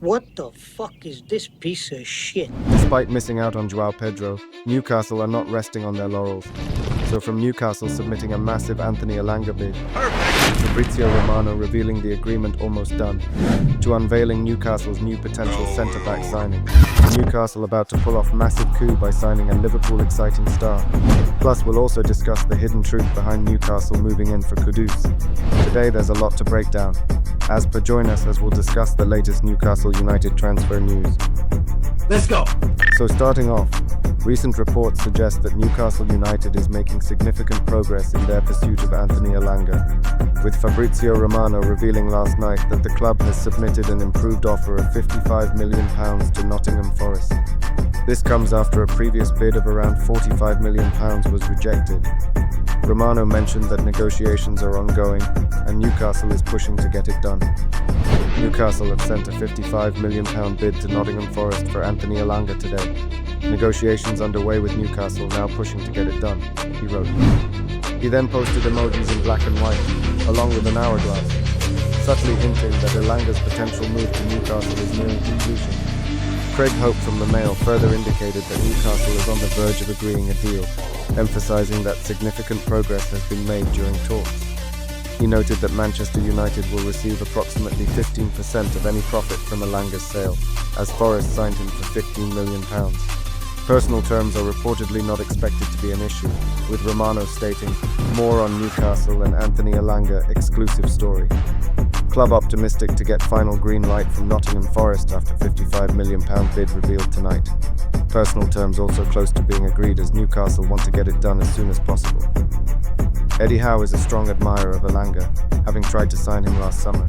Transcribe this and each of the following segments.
What the fuck is this piece of shit? Despite missing out on João Pedro, Newcastle are not resting on their laurels. So from Newcastle submitting a massive Anthony Elanga bid, Fabrizio Romano revealing the agreement almost done, to unveiling Newcastle's new potential centre-back signing. Newcastle about to pull off massive coup by signing a Liverpool exciting star. Plus, we'll also discuss the hidden truth behind Newcastle moving in for Kudus. Today there's a lot to break down. As per, join us as we'll discuss the latest Newcastle United transfer news. Let's go! So starting off, recent reports suggest that Newcastle United is making significant progress in their pursuit of Anthony Elanga, with Fabrizio Romano revealing last night that the club has submitted an improved offer of £55 million to Nottingham Forest. This comes after a previous bid of around £45 million was rejected. Romano mentioned that negotiations are ongoing and Newcastle is pushing to get it done. Newcastle have sent a £55 million bid to Nottingham Forest for Anthony Elanga today. Negotiations underway with Newcastle, now pushing to get it done, he wrote. He then posted emojis in black and white, along with an hourglass, subtly hinting that Elanga's potential move to Newcastle is nearing completion. Craig Hope from the Mail further indicated that Newcastle is on the verge of agreeing a deal, emphasizing that significant progress has been made during talks. He noted that Manchester United will receive approximately 15% of any profit from Elanga's sale, as Forest signed him for £15 million. Personal terms are reportedly not expected to be an issue, with Romano stating, "More on Newcastle and Anthony Elanga exclusive story." Club optimistic to get final green light from Nottingham Forest after £55 million bid revealed tonight. Personal terms also close to being agreed as Newcastle want to get it done as soon as possible. Eddie Howe is a strong admirer of Elanga, having tried to sign him last summer.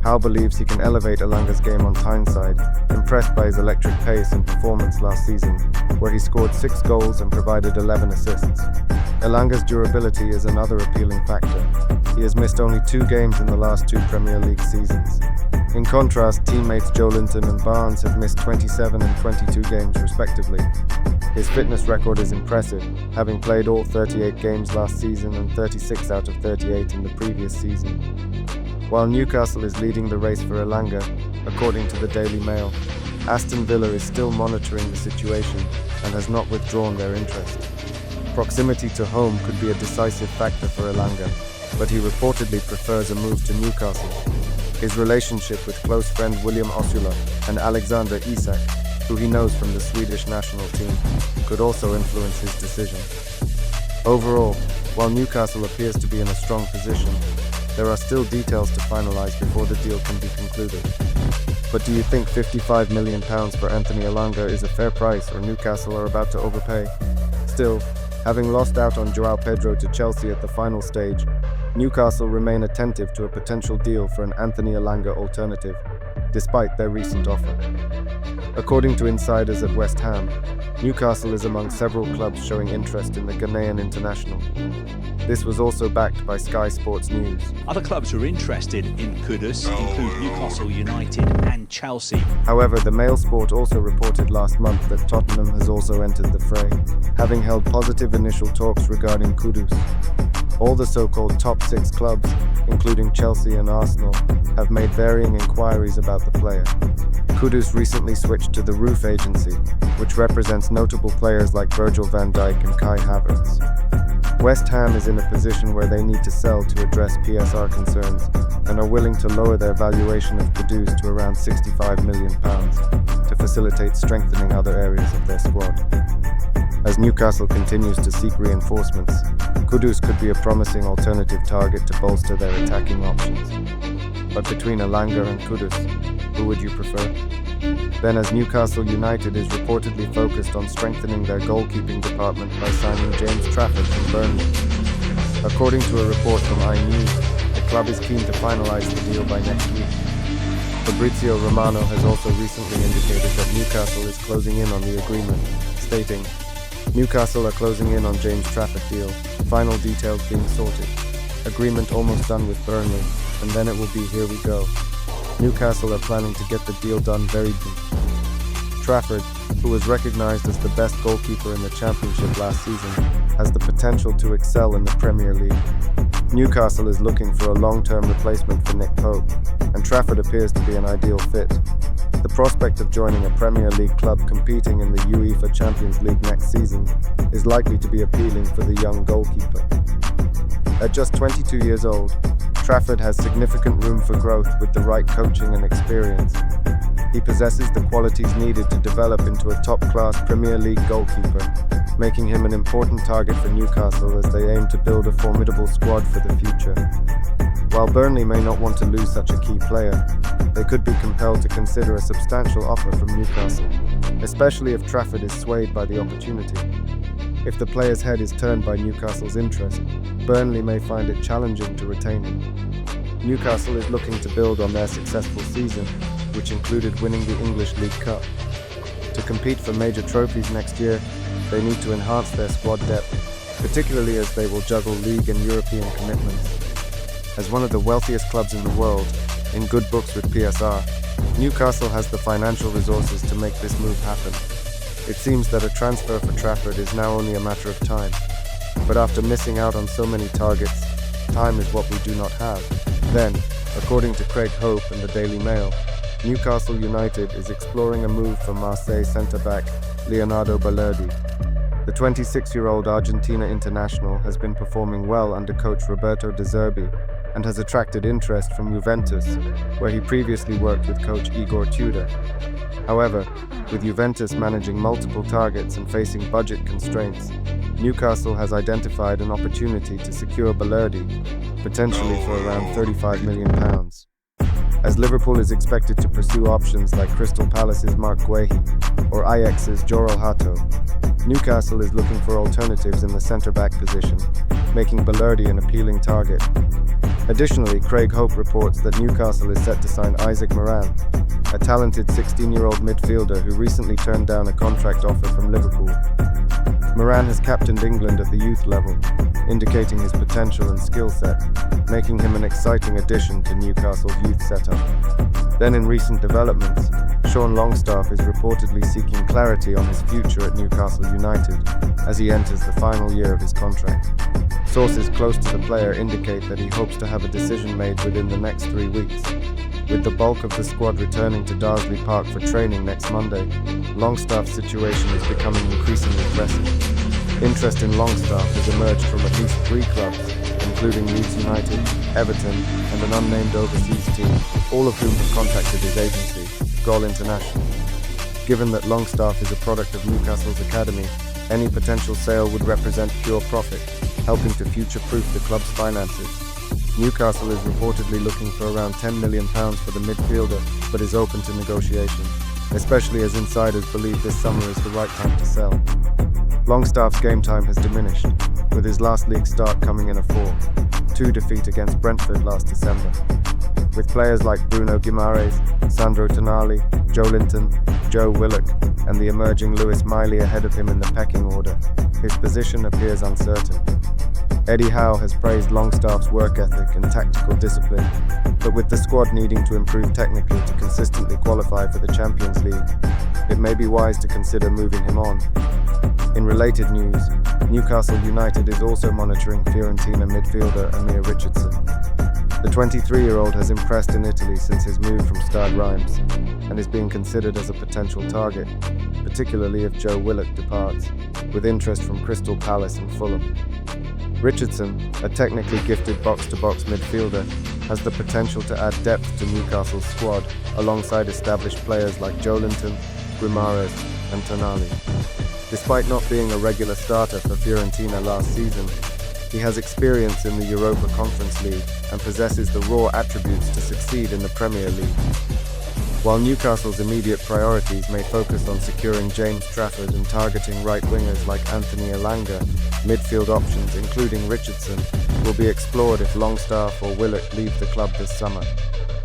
Howe believes he can elevate Elanga's game on Tyneside, impressed by his electric pace and performance last season, where he scored 6 goals and provided 11 assists. Elanga's durability is another appealing factor. He has missed only 2 games in the last 2 Premier League seasons. In contrast, teammates Joelinton and Barnes have missed 27 and 22 games respectively. His fitness record is impressive, having played all 38 games last season and 36 out of 38 in the previous season. While Newcastle is leading the race for Elanga, according to the Daily Mail, Aston Villa is still monitoring the situation and has not withdrawn their interest. Proximity to home could be a decisive factor for Elanga, but he reportedly prefers a move to Newcastle. His relationship with close friend William Osula and Alexander Isak, who he knows from the Swedish national team, could also influence his decision. Overall, while Newcastle appears to be in a strong position, there are still details to finalize before the deal can be concluded. But do you think £55 million for Anthony Elanga is a fair price, or Newcastle are about to overpay? Still, having lost out on João Pedro to Chelsea at the final stage, Newcastle remain attentive to a potential deal for an Anthony Elanga alternative, despite their recent offer. According to insiders at West Ham, Newcastle is among several clubs showing interest in the Ghanaian international. This was also backed by Sky Sports News. Other clubs who are interested in Kudus include Newcastle United and Chelsea. However, the Mail Sport also reported last month that Tottenham has also entered the fray, having held positive initial talks regarding Kudus. All the so-called top 6 clubs, including Chelsea and Arsenal, have made varying inquiries about the player. Kudus recently switched to the Roof Agency, which represents notable players like Virgil van Dijk and Kai Havertz. West Ham is in a position where they need to sell to address PSR concerns and are willing to lower their valuation of Kudus to around £65 million to facilitate strengthening other areas of their squad. As Newcastle continues to seek reinforcements, Kudus could be a promising alternative target to bolster their attacking options. But between Elanga and Kudus, who would you prefer? Then, as Newcastle United is reportedly focused on strengthening their goalkeeping department by signing James Trafford from Burnley. According to a report from iNews, the club is keen to finalise the deal by next week. Fabrizio Romano has also recently indicated that Newcastle is closing in on the agreement, stating, "Newcastle are closing in on James Trafford deal, final details being sorted. Agreement almost done with Burnley, and then it will be here we go. Newcastle are planning to get the deal done very soon." Trafford, who was recognised as the best goalkeeper in the Championship last season, has the potential to excel in the Premier League. Newcastle is looking for a long-term replacement for Nick Pope, and Trafford appears to be an ideal fit. The prospect of joining a Premier League club competing in the UEFA Champions League next season is likely to be appealing for the young goalkeeper. At just 22 years old, Trafford has significant room for growth with the right coaching and experience. He possesses the qualities needed to develop into a top-class Premier League goalkeeper, making him an important target for Newcastle as they aim to build a formidable squad for the future. While Burnley may not want to lose such a key player, they could be compelled to consider a substantial offer from Newcastle, especially if Trafford is swayed by the opportunity. If the player's head is turned by Newcastle's interest, Burnley may find it challenging to retain him. Newcastle is looking to build on their successful season, which included winning the English League Cup. To compete for major trophies next year, they need to enhance their squad depth, particularly as they will juggle league and European commitments. As one of the wealthiest clubs in the world, in good books with PSR, Newcastle has the financial resources to make this move happen. It seems that a transfer for Trafford is now only a matter of time. But after missing out on so many targets, time is what we do not have. Then, according to Craig Hope and the Daily Mail, Newcastle United is exploring a move for Marseille centre-back Leonardo Balerdi. The 26-year-old Argentina international has been performing well under coach Roberto De Zerbi and has attracted interest from Juventus, where he previously worked with coach Igor Tudor. However, with Juventus managing multiple targets and facing budget constraints, Newcastle has identified an opportunity to secure Balerdi, potentially for around £35 million. As Liverpool is expected to pursue options like Crystal Palace's Mark Guehi or Ajax's Joral Hato, Newcastle is looking for alternatives in the centre-back position, making Balerdi an appealing target. Additionally, Craig Hope reports that Newcastle is set to sign Isaac Moran, a talented 16-year-old midfielder who recently turned down a contract offer from Liverpool. Moran has captained England at the youth level, indicating his potential and skill set, making him an exciting addition to Newcastle's youth setup. Then in recent developments, Sean Longstaff is reportedly seeking clarity on his future at Newcastle United as he enters the final year of his contract. Sources close to the player indicate that he hopes to have a decision made within the next 3 weeks. With the bulk of the squad returning to Darsley Park for training next Monday, Longstaff's situation is becoming increasingly pressing. Interest in Longstaff has emerged from at least 3 clubs, including Leeds United, Everton, and an unnamed overseas team, all of whom have contacted his agency, Goal International. Given that Longstaff is a product of Newcastle's academy, any potential sale would represent pure profit, helping to future-proof the club's finances. Newcastle is reportedly looking for around £10 million for the midfielder, but is open to negotiation, especially as insiders believe this summer is the right time to sell. Longstaff's game time has diminished, with his last league start coming in a 4-2 defeat against Brentford last December. With players like Bruno Guimaraes, Sandro Tonali, Joe Linton, Joe Willock, and the emerging Lewis Miley ahead of him in the pecking order, his position appears uncertain. Eddie Howe has praised Longstaff's work ethic and tactical discipline, but with the squad needing to improve technically to consistently qualify for the Champions League, it may be wise to consider moving him on. In related news, Newcastle United is also monitoring Fiorentina midfielder Amir Richardson. The 23-year-old has impressed in Italy since his move from Stade Reims and is being considered as a potential target, particularly if Joe Willock departs, with interest from Crystal Palace and Fulham. Richardson, a technically gifted box-to-box midfielder, has the potential to add depth to Newcastle's squad alongside established players like Joe Linton, Guimaraes, and Tonali. Despite not being a regular starter for Fiorentina last season, he has experience in the Europa Conference League and possesses the raw attributes to succeed in the Premier League. While Newcastle's immediate priorities may focus on securing James Trafford and targeting right wingers like Anthony Elanga, midfield options including Richardson will be explored if Longstaff or Willock leave the club this summer.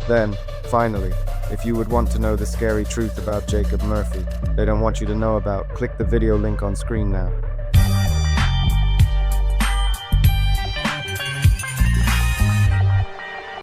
Then, finally, if you would want to know the scary truth about Jacob Murphy they don't want you to know about, click the video link on screen now.